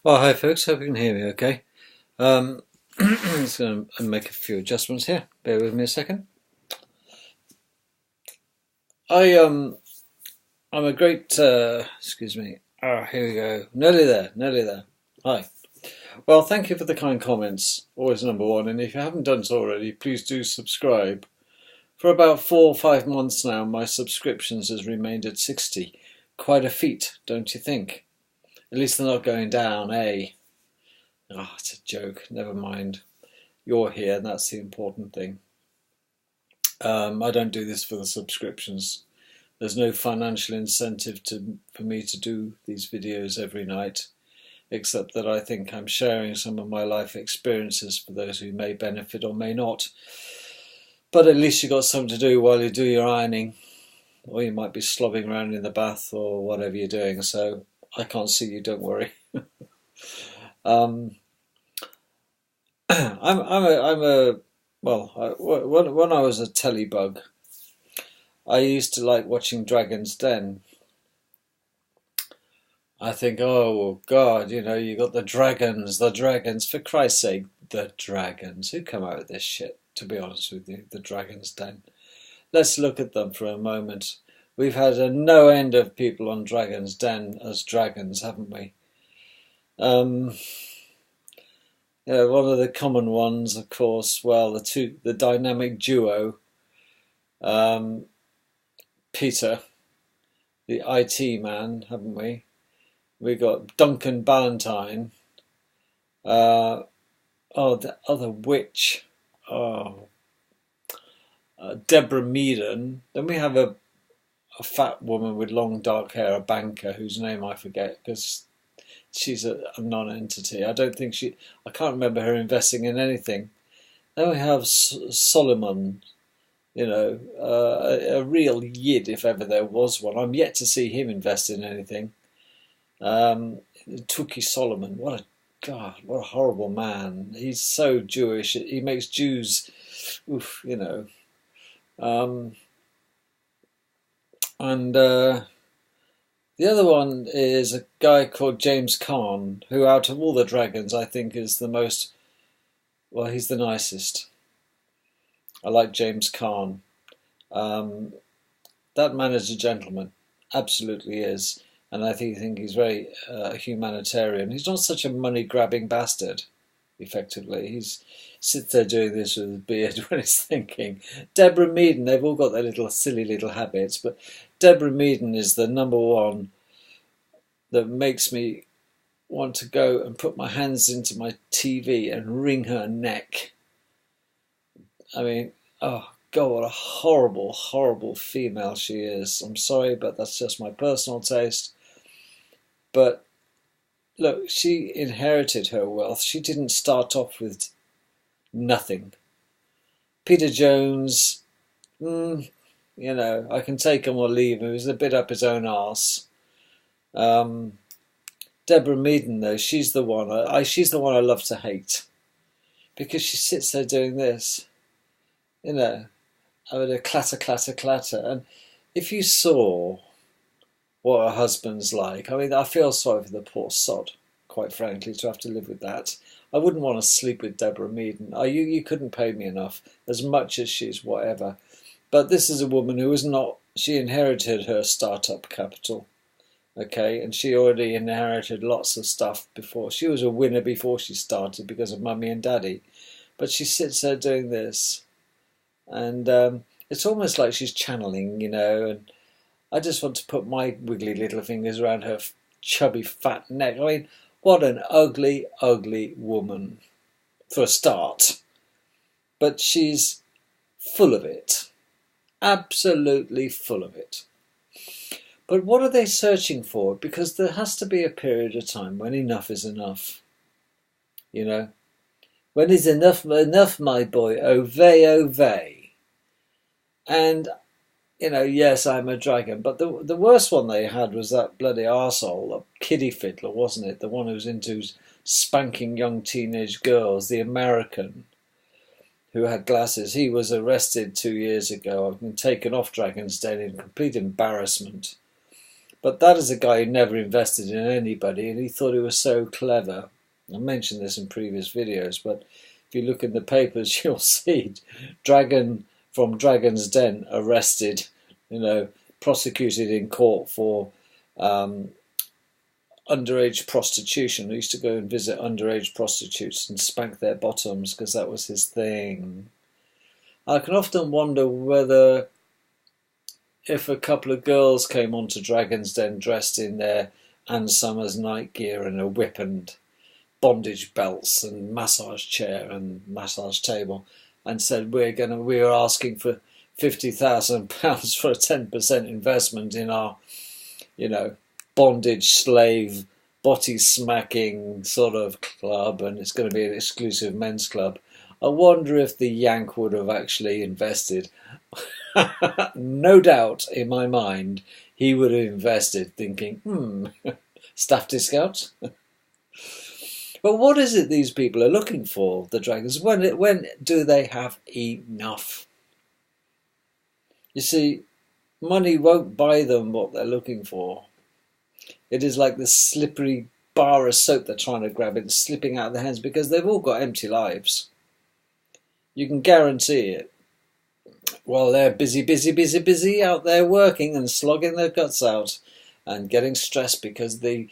Oh, hi folks, hope you can hear me okay. Um, just going to make a few adjustments here. Bear with me a second. I I'm a great excuse me. Here we go. Nearly there, nearly there. Hi. Well, thank you for the kind comments. Always number one. And if you haven't done so already, please do subscribe. For about 4 or 5 months now, my subscriptions has remained at 60. Quite a feat, don't you think? At least they're not going down, eh? Oh, it's a joke. Never mind. You're here, and that's the important thing. I don't do this for the subscriptions. There's no financial incentive for me to do these videos every night, except that I think I'm sharing some of my life experiences for those who may benefit or may not. But at least you got something to do while you do your ironing, or you might be slobbing around in the bath or whatever you're doing. So I can't see you, don't worry. um, I'm a well. When I was a telly bug, I used to like watching Dragon's Den. I think, oh God, you got the dragons. For Christ's sake, the dragons. Who come out with this shit? To be honest with you, the Dragon's Den. Let's look at them for a moment. We've had a no end of people on Dragon's Den as dragons, haven't we? Yeah, one of the common ones, of course. Well, the dynamic duo, um, Peter, the IT man, haven't we? We got Duncan Ballantyne. The other witch. Oh, Deborah Meaden. Then we have a fat woman with long dark hair, a banker whose name I forget because she's a non-entity. I can't remember her investing in anything. Then we have Solomon, a real yid if ever there was one. I'm yet to see him invest in anything. Tookie Solomon, what a horrible man. He's so Jewish. He makes Jews, oof. Um, and the other one is a guy called James Caan, who out of all the dragons I think is the most, well, he's the nicest. I like James Caan. Um, that man is a gentleman, absolutely is. And I think he's very humanitarian. He's not such a money-grabbing bastard, effectively. He's sits there doing this with his beard when he's thinking. Deborah Meaden, they've all got their little silly little habits, but Deborah Meaden is the number one that makes me want to go and put my hands into my TV and wring her neck. I mean, oh God, what a horrible, horrible female she is. I'm sorry, but that's just my personal taste. But look, she inherited her wealth. She didn't start off with nothing. Peter Jones, I can take him or leave him. He was a bit up his own arse. Deborah Meaden, though, she's the one. She's the one I love to hate, because she sits there doing this, having a clatter, clatter, clatter. And if you saw what her husband's like, I mean, I feel sorry for the poor sod, quite frankly, to have to live with that. I wouldn't want to sleep with Deborah Meaden. You couldn't pay me enough, as much as she's whatever. But this is a woman who is not. She inherited her startup capital. Okay, and she already inherited lots of stuff before. She was a winner before she started because of mummy and daddy. But she sits there doing this, and it's almost like she's channeling, and I just want to put my wiggly little fingers around her chubby fat neck. I mean, what an ugly, ugly woman, for a start. But she's full of it. Absolutely full of it. But what are they searching for? Because there has to be a period of time when enough is enough. When is enough, my boy? Ovey, ovey. And, yes, I'm a dragon. But the worst one they had was that bloody arsehole, a kiddie fiddler, wasn't it? The one who was into spanking young teenage girls, the American who had glasses. He was arrested 2 years ago and taken off Dragon's Den in complete embarrassment. But that is a guy who never invested in anybody, and he thought he was so clever. I mentioned this in previous videos, but if you look in the papers, you'll see Dragon from Dragon's Den arrested, prosecuted in court for underage prostitution. He used to go and visit underage prostitutes and spank their bottoms because that was his thing. I can often wonder whether if a couple of girls came onto Dragon's Den dressed in their Ann Summers night gear and a whip and bondage belts and massage chair and massage table and said we're asking for £50,000 for a 10% investment in our, bondage slave body smacking sort of club, and it's going to be an exclusive men's club. I wonder if the Yank would have actually invested. No doubt in my mind he would have invested thinking, staff discount. But what is it these people are looking for, the Dragons? When do they have enough? You see, money won't buy them what they're looking for. It is like the slippery bar of soap they're trying to grab. It's slipping out of their hands because they've all got empty lives. You can guarantee it. While they're busy out there working and slogging their guts out and getting stressed because the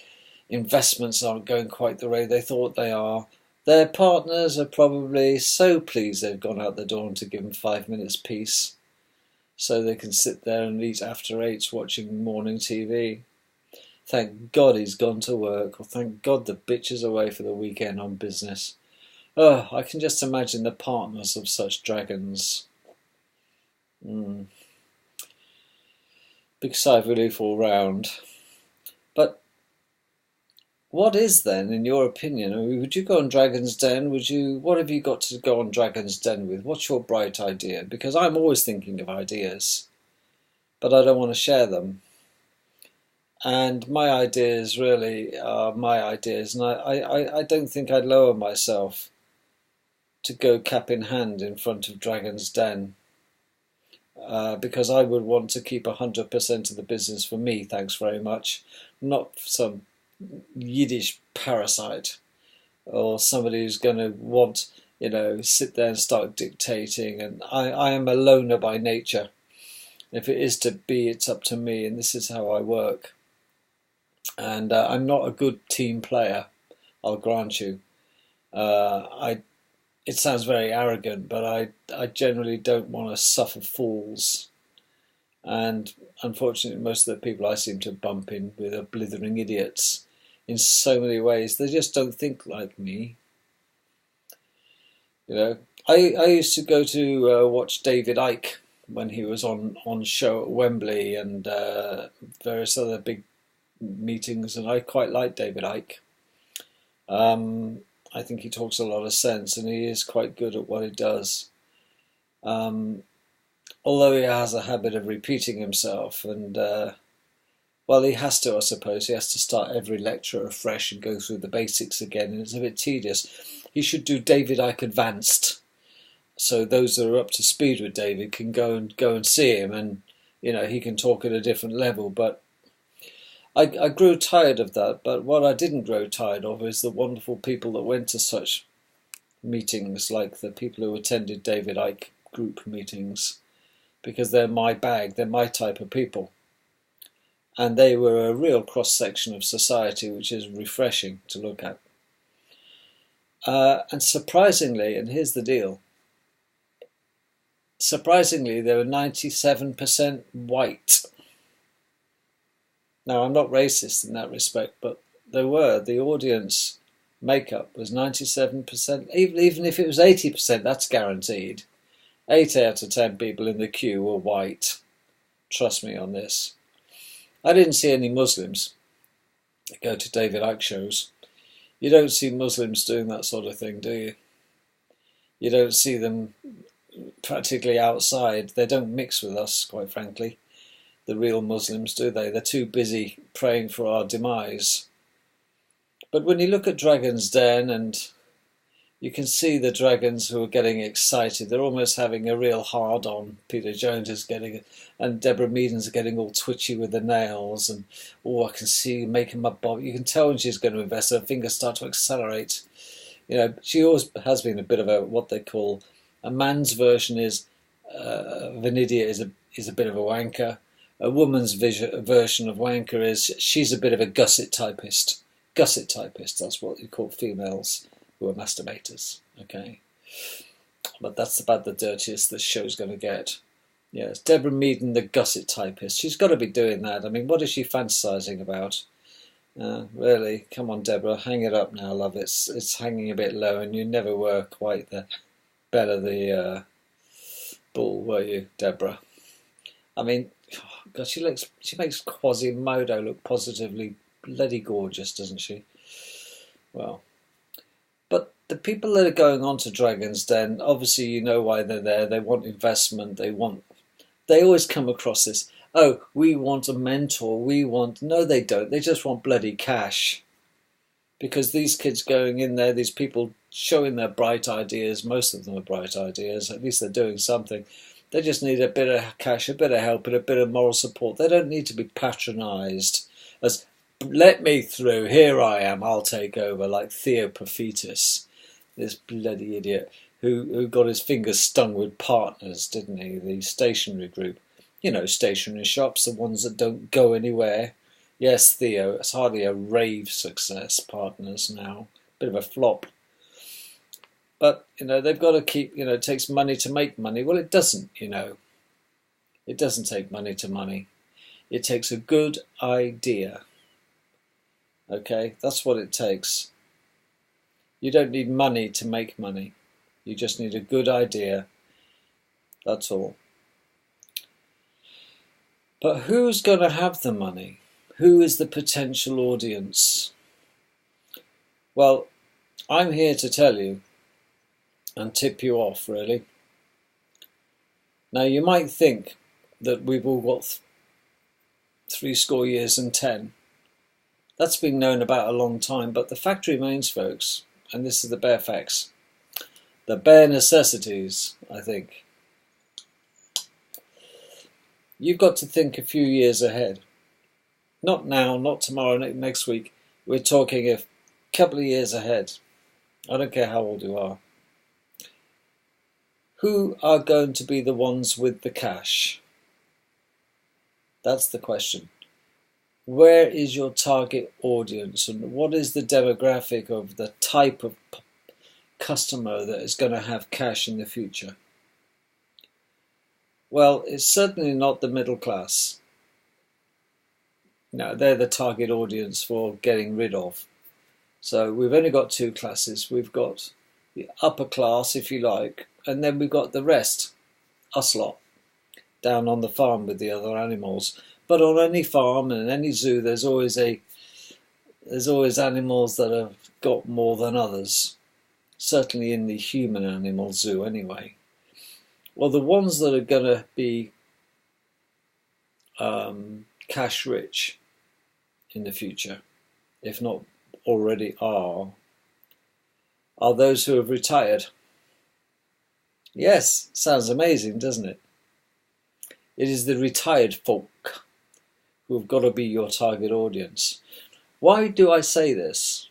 investments aren't going quite the way they thought they are, their partners are probably so pleased they've gone out the door to give them 5 minutes peace so they can sit there and eat after 8 watching morning TV. Thank God he's gone to work, or thank God the bitch is away for the weekend on business. Oh, I can just imagine the partners of such dragons. Big sigh of relief all round. But what is then, in your opinion? I mean, would you go on Dragon's Den? What have you got to go on Dragon's Den with? What's your bright idea? Because I'm always thinking of ideas, but I don't want to share them. And my ideas really are my ideas, and I don't think I'd lower myself to go cap in hand in front of Dragon's Den, because I would want to keep 100% of the business for me, thanks very much, not some Yiddish parasite or somebody who's going to want, sit there and start dictating. And I am a loner by nature. If it is to be, it's up to me, and this is how I work. And I'm not a good team player, I'll grant you. It sounds very arrogant, but I generally don't want to suffer fools. And unfortunately, most of the people I seem to bump in with are blithering idiots in so many ways. They just don't think like me. I used to go to watch David Icke when he was on show at Wembley and various other big meetings, and I quite like David Icke. I think he talks a lot of sense, and he is quite good at what he does. Although he has a habit of repeating himself, and he has to, I suppose. He has to start every lecture afresh and go through the basics again, and it's a bit tedious. He should do David Icke Advanced, so those that are up to speed with David can go and see him, and he can talk at a different level. But I grew tired of that. But what I didn't grow tired of is the wonderful people that went to such meetings, like the people who attended David Icke group meetings, because they're my bag, they're my type of people. And they were a real cross-section of society, which is refreshing to look at. And surprisingly, and here's the deal, surprisingly, they were 97% white. Now, I'm not racist in that respect, but the audience makeup was 97%. Even if it was 80%, that's guaranteed. 8 out of 10 people in the queue were white. Trust me on this. I didn't see any Muslims go to David Icke shows. You don't see Muslims doing that sort of thing, do you? You don't see them practically outside. They don't mix with us, quite frankly. The real Muslims, do they? They're too busy praying for our demise. But when you look at Dragon's Den and You can see the dragons who are getting excited. They're almost having a real hard-on. Peter Jones is getting, and Deborah Meaden's getting all twitchy with the nails. And I can see making my bob. You can tell when she's going to invest. Her fingers start to accelerate. She always has been a bit of what they call a man's version of an idiot is a bit of a wanker. A woman's version of wanker is she's a bit of a gusset typist. Gusset typist. That's what you call females who are masturbators, okay? But that's about the dirtiest this show's going to get. Yes, Deborah Meaden, the gusset typist. She's got to be doing that. I mean, what is she fantasising about? Really? Come on, Deborah, hang it up now, love. It's hanging a bit low, and you never were quite the the bull, were you, Deborah? I mean, God, she makes Quasimodo look positively bloody gorgeous, doesn't she? Well. But the people that are going on to Dragon's Den, obviously you know why they're there. They want investment. They always come across this, oh, we want a mentor. No, they don't. They just want bloody cash. Because these kids going in there, these people showing their bright ideas, most of them are bright ideas, at least they're doing something. They just need a bit of cash, a bit of help, and a bit of moral support. They don't need to be patronised as, let me through, here I am, I'll take over, like Theo Prophetus, this bloody idiot who got his fingers stung with Partners, didn't he? The stationery group. You know, stationery shops, the ones that don't go anywhere. Yes, Theo, it's hardly a rave success, Partners now. Bit of a flop. But, they've got to keep, it takes money to make money. Well, it doesn't, It doesn't take money to money. It takes a good idea. Okay, that's what it takes. You don't need money to make money. You just need a good idea. That's all. But who's going to have the money? Who is the potential audience? Well, I'm here to tell you and tip you off, really. Now, you might think that we've all got 70 years and 10. That's been known about a long time, but the fact remains, folks, and this is the bare facts, the bare necessities, I think. You've got to think a few years ahead. Not now, not tomorrow, next week. We're talking a couple of years ahead. I don't care how old you are. Who are going to be the ones with the cash? That's the question. Where is your target audience, and what is the demographic of the type of customer that is going to have cash in the future? Well, it's certainly not the middle class. No, they're the target audience for getting rid of. So we've only got two classes. We've got the upper class, if you like, and then we've got the rest, us lot, down on the farm with the other animals. But on any farm and any zoo, there's always animals that have got more than others. Certainly in the human animal zoo, anyway. Well, the ones that are going to be cash rich in the future, if not already are those who have retired. Yes, sounds amazing, doesn't it? It is the retired folk who have got to be your target audience. Why do I say this?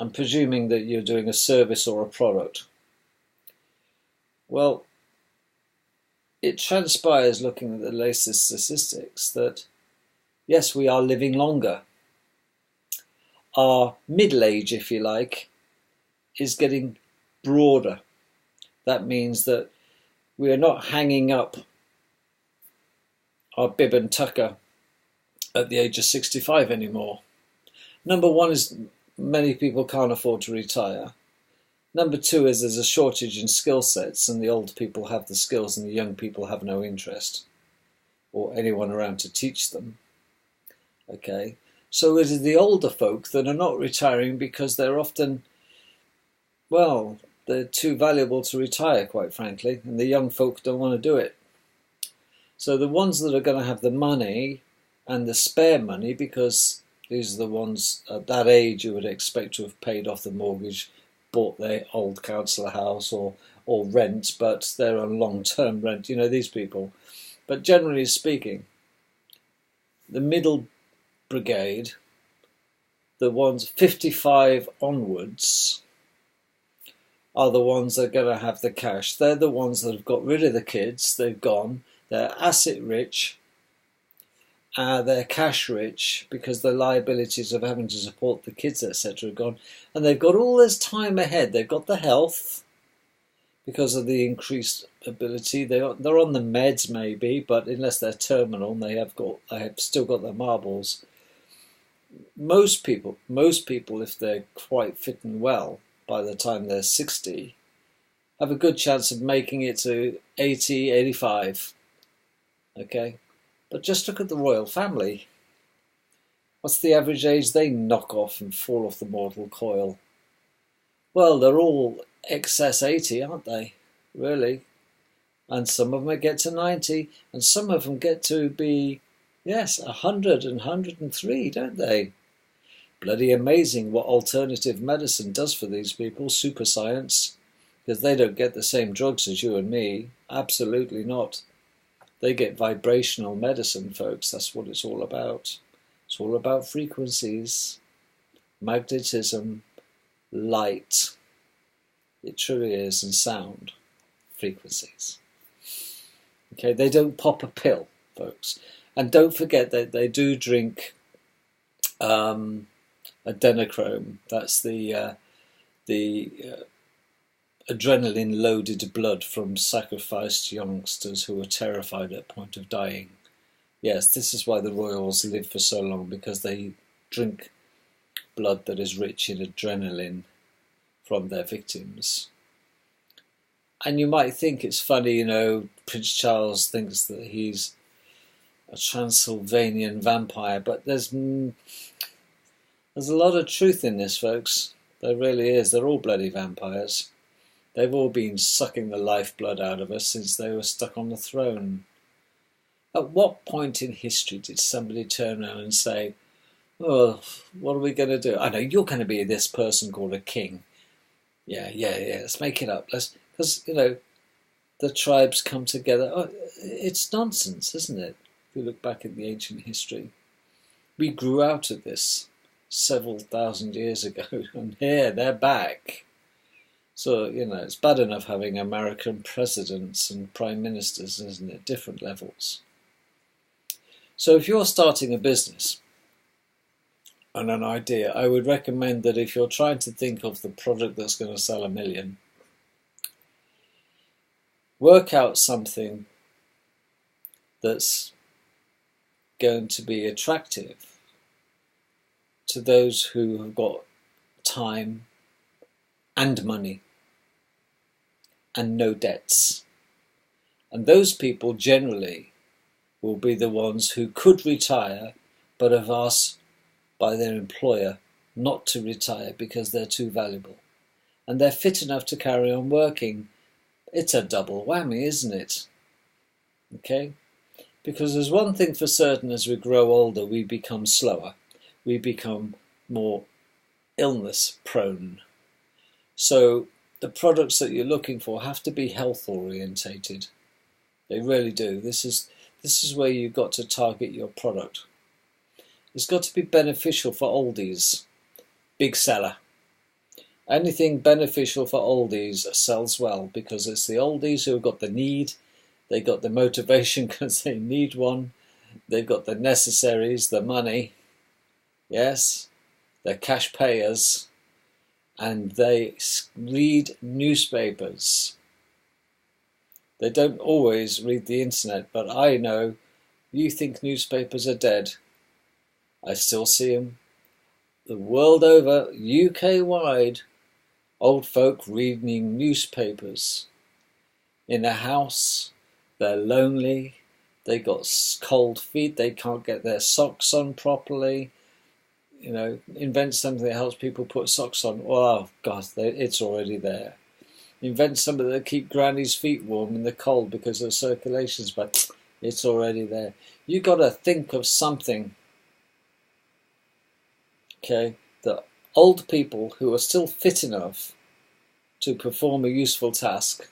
I'm presuming that you're doing a service or a product. Well, it transpires, looking at the latest statistics, that yes, we are living longer. Our middle age, if you like, is getting broader. That means that we are not hanging up our bib and tucker at the age of 65 anymore. Number one is many people can't afford to retire. Number two is there's a shortage in skill sets, and the old people have the skills and the young people have no interest or anyone around to teach them. Okay, so it is the older folk that are not retiring because they're often, well, they're too valuable to retire, quite frankly, and the young folk don't want to do it. So the ones that are going to have the money and the spare money, because these are the ones at that age you would expect to have paid off the mortgage, bought their old council house or rent, but they're on long-term rent. You know, these people. But generally speaking, the middle brigade, the ones 55 onwards, are the ones that are going to have the cash. They're the ones that have got rid of the kids. They've gone. They're asset rich. They're cash rich because the liabilities of having to support the kids, etc., are gone. And they've got all this time ahead. They've got the health because of the increased ability. They're on the meds maybe, but unless they're terminal, they have still got their marbles. Most people, if they're quite fit and well, by the time they're 60, have a good chance of making it to 80, 85. Okay? But just look at the royal family. What's the average age they knock off and fall off the mortal coil? Well, they're all excess 80, aren't they? Really? And some of them get to 90, and some of them get to be, 100 and 103, don't they? Bloody amazing what alternative medicine does for these people, super science, because they don't get the same drugs as you and me. Absolutely not. They get vibrational medicine, folks. That's what it's all about. It's all about frequencies, magnetism, light. It truly is, and sound, frequencies. Okay, they don't pop a pill, folks. And don't forget that they do drink adrenochrome. That's the adrenaline-loaded blood from sacrificed youngsters who were terrified at the point of dying. Yes, this is why the royals live for so long, because they drink blood that is rich in adrenaline from their victims. And you might think it's funny, Prince Charles thinks that he's a Transylvanian vampire, but there's a lot of truth in this, folks. There really is. They're all bloody vampires. They've all been sucking the lifeblood out of us since they were stuck on the throne. At what point in history did somebody turn around and say, oh, what are we going to do? I know you're going to be this person called a king. Yeah, let's make it up. Because, the tribes come together. Oh, it's nonsense, isn't it? If you look back at the ancient history. We grew out of this several thousand years ago, and here they're back. So, it's bad enough having American presidents and prime ministers, isn't it? Different levels. So if you're starting a business and an idea, I would recommend that if you're trying to think of the product that's going to sell 1 million, work out something that's going to be attractive to those who have got time and money and no debts. And those people generally will be the ones who could retire but have asked by their employer not to retire because they're too valuable. And they're fit enough to carry on working. It's a double whammy, isn't it? Okay? Because there's one thing for certain: as we grow older, we become slower. We become more illness prone. So the products that you're looking for have to be health orientated. They really do. This is where you've got to target your product. It's got to be beneficial for oldies. Big seller. Anything beneficial for oldies sells well, because it's the oldies who have got the need. They got the motivation because they need one. They've got the necessaries, the money. Yes, they're cash payers. And they read newspapers. They don't always read the internet, but I know you think newspapers are dead. I still see them. The world over, UK-wide, old folk reading newspapers. In a house, they're lonely, they got cold feet, they can't get their socks on properly. Invent something that helps people put socks on. Oh, God, it's already there. Invent something that keep granny's feet warm in the cold because of circulations, but it's already there. You got to think of something, okay, that old people who are still fit enough to perform a useful task,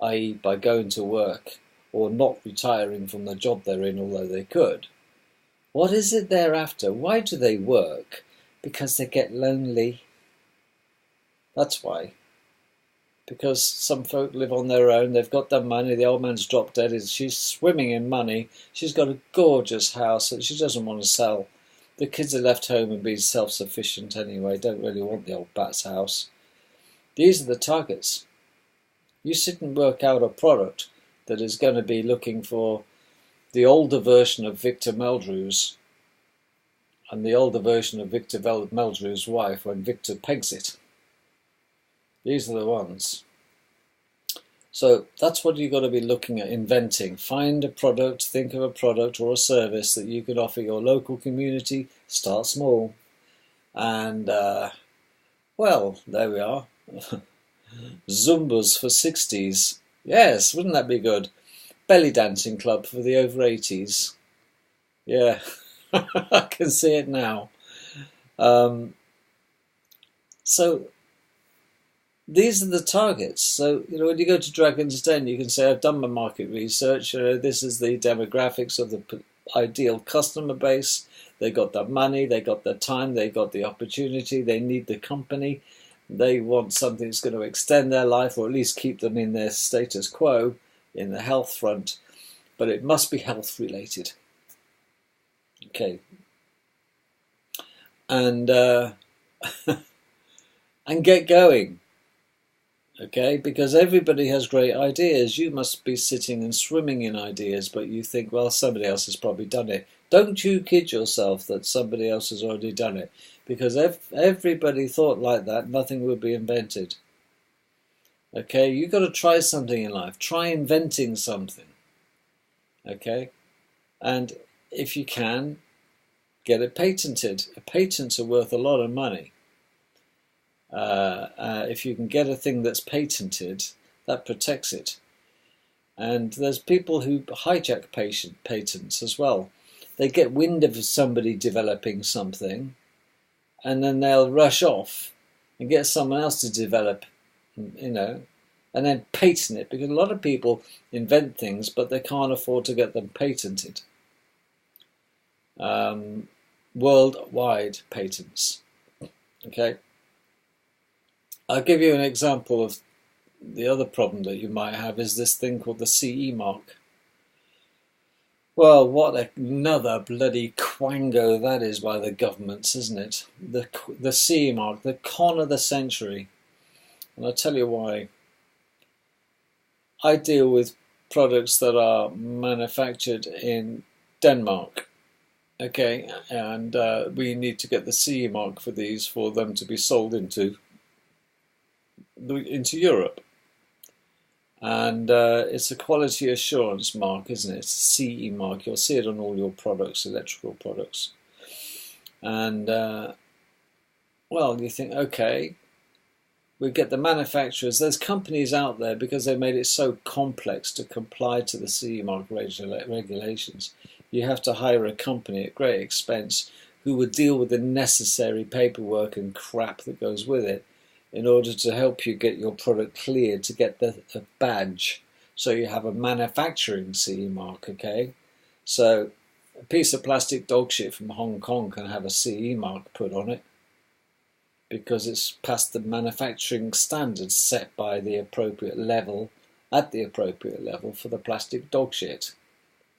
i.e. by going to work or not retiring from the job they're in, although they could, what is it they're after? Why do they work? Because they get lonely. That's why. Because some folk live on their own, they've got their money, the old man's dropped dead, she's swimming in money, she's got a gorgeous house that she doesn't want to sell. The kids are left home and being self-sufficient anyway, don't really want the old bat's house. These are the targets. You sit and work out a product that is going to be looking for the older version of Victor Meldrews and the older version of Victor Meldrews' wife when Victor pegs it. These are the ones. So that's what you've got to be looking at, inventing. Find a product, think of a product or a service that you can offer your local community. Start small. And, well, there we are. Zumbas for 60s. Yes, wouldn't that be good? Belly dancing club for the over 80s. Yeah, I can see it now. So these are the targets. So, when you go to Dragon's Den, you can say, I've done my market research. This is the demographics of the ideal customer base. They got the money, they got the time, they got the opportunity, they need the company. They want something that's going to extend their life or at least keep them in their status quo in the health front. But it must be health related. Okay. And, and get going. Okay, because everybody has great ideas. You must be sitting and swimming in ideas, but you think, well, somebody else has probably done it. Don't you kid yourself that somebody else has already done it. Because if everybody thought like that, nothing would be invented. Okay, you've got to try something in life. Try inventing something. Okay, and if you can, get it patented. Patents are worth a lot of money. If you can get a thing that's patented, that protects it. And there's people who hijack patents as well. They get wind of somebody developing something, and then they'll rush off and get someone else to develop, and then patent it, because a lot of people invent things, but they can't afford to get them patented. Worldwide patents. Okay. I'll give you an example of the other problem that you might have is this thing called the CE mark. Well, what another bloody quango that is by the governments, isn't it? The CE mark, the con of the century. And I'll tell you why. I deal with products that are manufactured in Denmark. Okay, and we need to get the CE mark for these for them to be sold into Europe. And it's a quality assurance mark, isn't it? It's a CE mark. You'll see it on all your products, electrical products. And, well, you think, okay, we get the manufacturers. There's companies out there, because they made it so complex to comply to the CE mark regulations. You have to hire a company at great expense who would deal with the necessary paperwork and crap that goes with it, in order to help you get your product cleared to get the badge. So you have a manufacturing CE mark, okay? So a piece of plastic dog shit from Hong Kong can have a CE mark put on it because it's past the manufacturing standards set by the appropriate level, at the appropriate level for the plastic dog shit.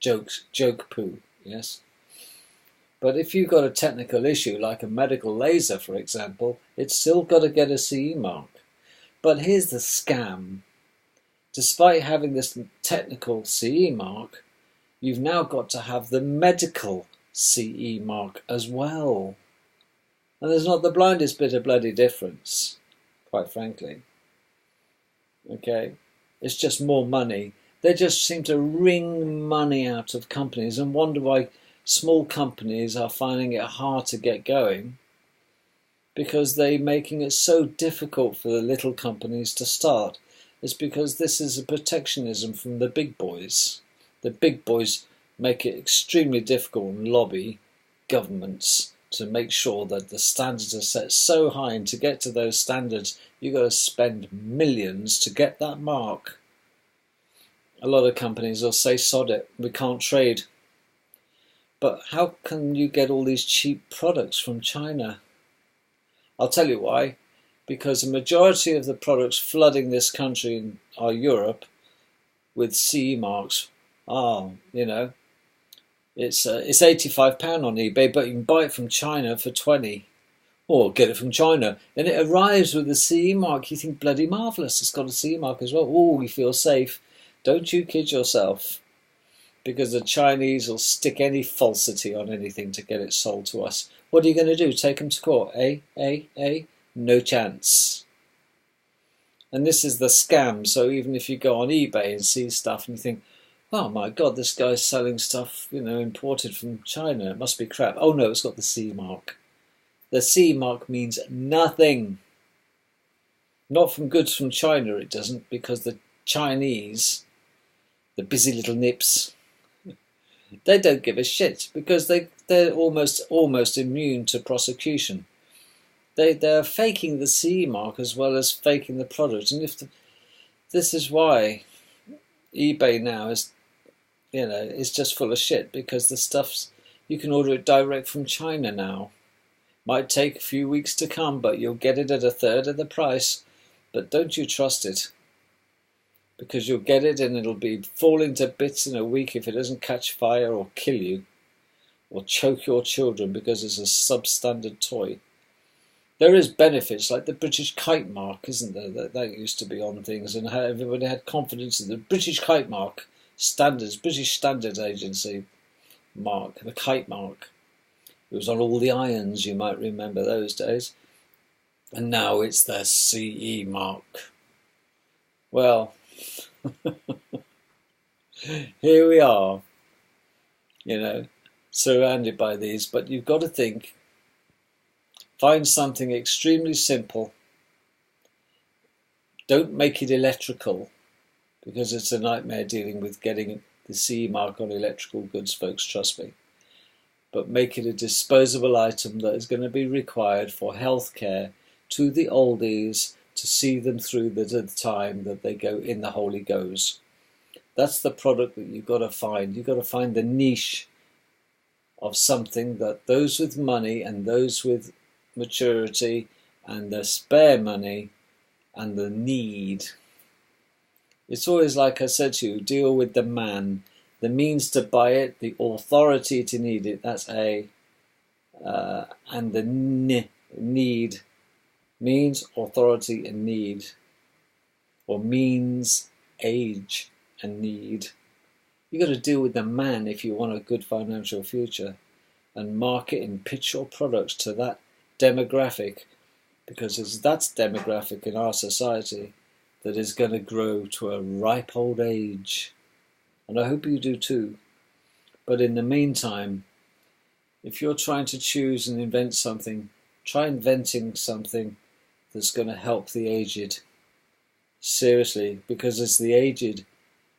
Joke poo, yes? But if you've got a technical issue, like a medical laser, for example, it's still got to get a CE mark. But here's the scam. Despite having this technical CE mark, you've now got to have the medical CE mark as well. And there's not the blindest bit of bloody difference, quite frankly. Okay? It's just more money. They just seem to wring money out of companies and wonder why small companies are finding it hard to get going, because they're making it so difficult for the little companies to start. It's because this is a protectionism from the big boys. The big boys make it extremely difficult and lobby governments to make sure that the standards are set so high, and to get to those standards you've got to spend millions to get that mark. A lot of companies will say, sod it, we can't trade. But how can you get all these cheap products from China? I'll tell you why. Because the majority of the products flooding this country are Europe with CE marks. It's £85 on eBay, but you can buy it from China for 20, or get it from China. And it arrives with a CE mark. You think, bloody marvellous, it's got a CE mark as well. Oh, we feel safe. Don't you kid yourself, because the Chinese will stick any falsity on anything to get it sold to us. What are you going to do? Take them to court? No chance. And this is the scam. So even if you go on eBay and see stuff and you think, oh my God, this guy's selling stuff, imported from China, it must be crap. Oh no, it's got the CE mark. The CE mark means nothing. Not from goods from China it doesn't, because the Chinese, the busy little nips, they don't give a shit, because they're almost immune to prosecution. They're faking the CE mark as well as faking the product. And this is why eBay now is, it's just full of shit, because the stuff's, you can order it direct from China now. Might take a few weeks to come, but you'll get it at a third of the price. But don't you trust it, because you'll get it and it'll be falling to bits in a week if it doesn't catch fire or kill you or choke your children because it's a substandard toy. There is benefits, like the British kite mark, isn't there? That used to be on things, and how everybody had confidence in the British kite mark standards, British Standards Agency mark, the kite mark. It was on all the irons, you might remember those days. And now it's the CE mark. Well, here we are, surrounded by these, but you've got to think. Find something extremely simple. Don't make it electrical, because it's a nightmare dealing with getting the CE mark on electrical goods, folks, trust me. But make it a disposable item that is going to be required for healthcare to the oldies, to see them through the time that they go in the holy goes. That's the product that you've got to find. You've got to find the niche of something that those with money and those with maturity and the spare money and the need. It's always like I said to you, deal with the man, the means to buy it, the authority to need it, that's A, and the need, means, authority and need, or means, age and need. You've got to deal with the man if you want a good financial future, and market and pitch your products to that demographic, because it's that demographic in our society that is going to grow to a ripe old age. And I hope you do too. But in the meantime, if you're trying to choose and invent something, try inventing something that's going to help the aged. Seriously, because it's the aged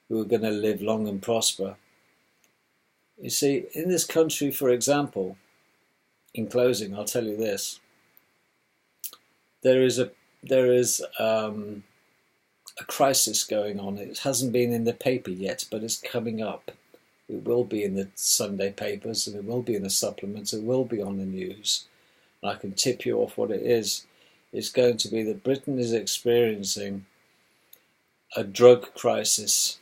who are going to live long and prosper. You see, in this country, for example, in closing, I'll tell you this. There is a crisis going on. It hasn't been in the paper yet, but it's coming up. It will be in the Sunday papers, and it will be in the supplements. It will be on the news. And I can tip you off what it is. It's going to be that Britain is experiencing a drug crisis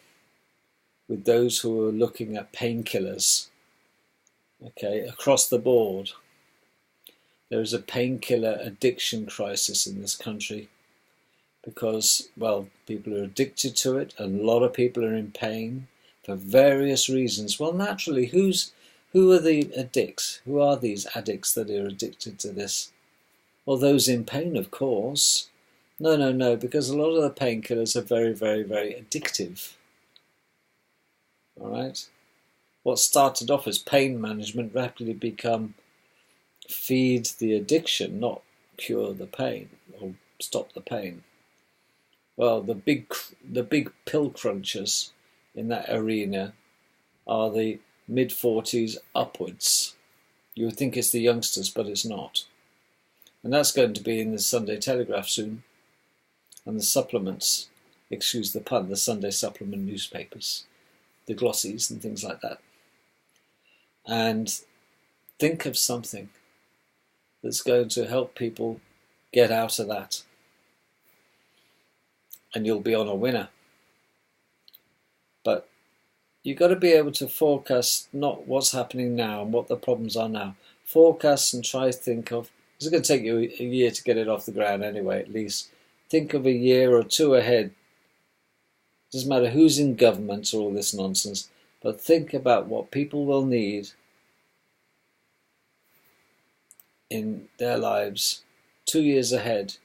with those who are looking at painkillers. Okay, across the board. There is a painkiller addiction crisis in this country because, well, people are addicted to it, and a lot of people are in pain for various reasons. Well, naturally, who are the addicts? Who are these addicts that are addicted to this? Well, those in pain, of course. No, because a lot of the painkillers are very, very, very addictive. All right? What started off as pain management rapidly become feed the addiction, not cure the pain or stop the pain. Well, the big pill crunchers in that arena are the mid-40s upwards. You would think it's the youngsters, but it's not. And that's going to be in the Sunday Telegraph soon. And the supplements, excuse the pun, the Sunday supplement newspapers, the glossies and things like that. And think of something that's going to help people get out of that. And you'll be on a winner. But you've got to be able to forecast not what's happening now and what the problems are now. Forecast and try to think of, it's going to take you a year to get it off the ground anyway, at least. Think of a year or two ahead. Doesn't matter who's in government or all this nonsense, but think about what people will need in their lives 2 years ahead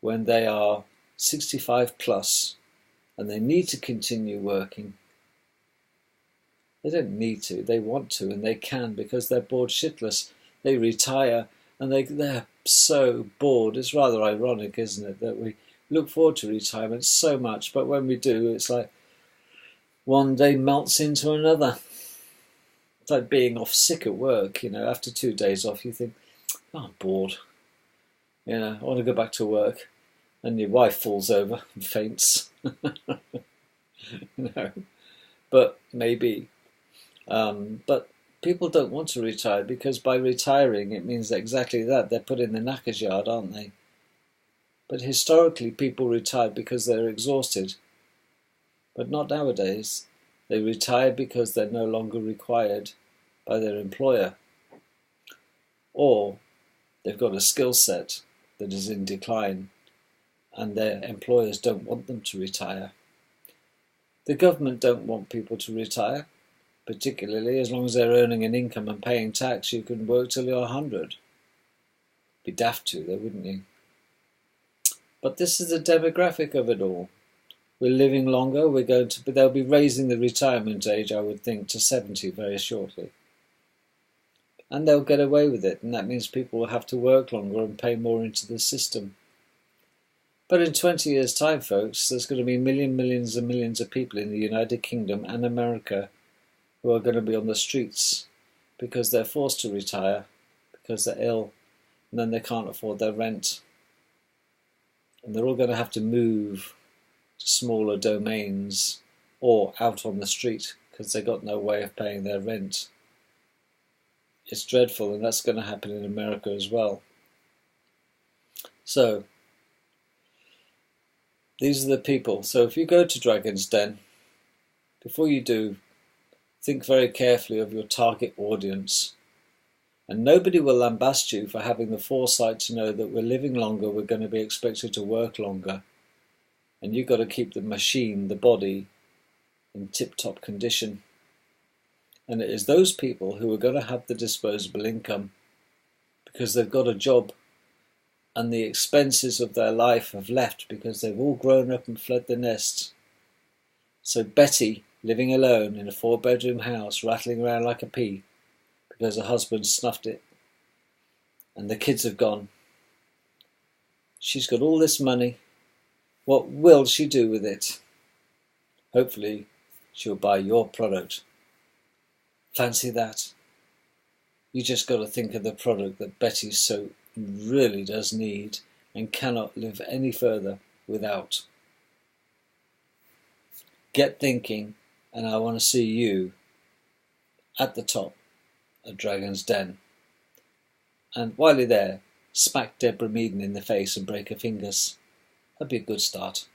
when they are 65 plus and they need to continue working. They don't need to, they want to, and they can because they're bored shitless. They retire and they're so bored. It's rather ironic, isn't it, that we look forward to retirement so much, but when we do, it's like one day melts into another. It's like being off sick at work, after 2 days off you think, oh, I'm bored. I want to go back to work. And your wife falls over and faints. But maybe. But people don't want to retire because by retiring it means exactly that. They're put in the knackers yard, aren't they? But historically people retired because they're exhausted. But not nowadays. They retire because they're no longer required by their employer. Or they've got a skill set that is in decline and their employers don't want them to retire. The government don't want people to retire, particularly as long as they're earning an income and paying tax. You can work till you're 100. Be daft to, though, wouldn't you? But this is the demographic of it all. We're living longer. They'll be raising the retirement age, I would think, to 70 very shortly. And they'll get away with it, and that means people will have to work longer and pay more into the system. But in 20 years' time, folks, there's going to be millions and millions of people in the United Kingdom and America who are going to be on the streets because they're forced to retire, because they're ill, and then they can't afford their rent. And they're all going to have to move to smaller domains or out on the street because they've got no way of paying their rent. It's dreadful, and that's going to happen in America as well. So, these are the people. So if you go to Dragon's Den, before you do, think very carefully of your target audience. And nobody will lambast you for having the foresight to know that we're living longer, we're going to be expected to work longer. And you've got to keep the machine, the body, in tip-top condition. And it is those people who are going to have the disposable income because they've got a job and the expenses of their life have left because they've all grown up and fled the nest. So Betty, living alone in a 4-bedroom house, rattling around like a pea because her husband snuffed it and the kids have gone. She's got all this money. What will she do with it? Hopefully she'll buy your product. Fancy that. You just got to think of the product that Betty so really does need and cannot live any further without. Get thinking, and I want to see you at the top of Dragon's Den. And while you're there, smack Deborah Meaden in the face and break her fingers. That'd be a good start.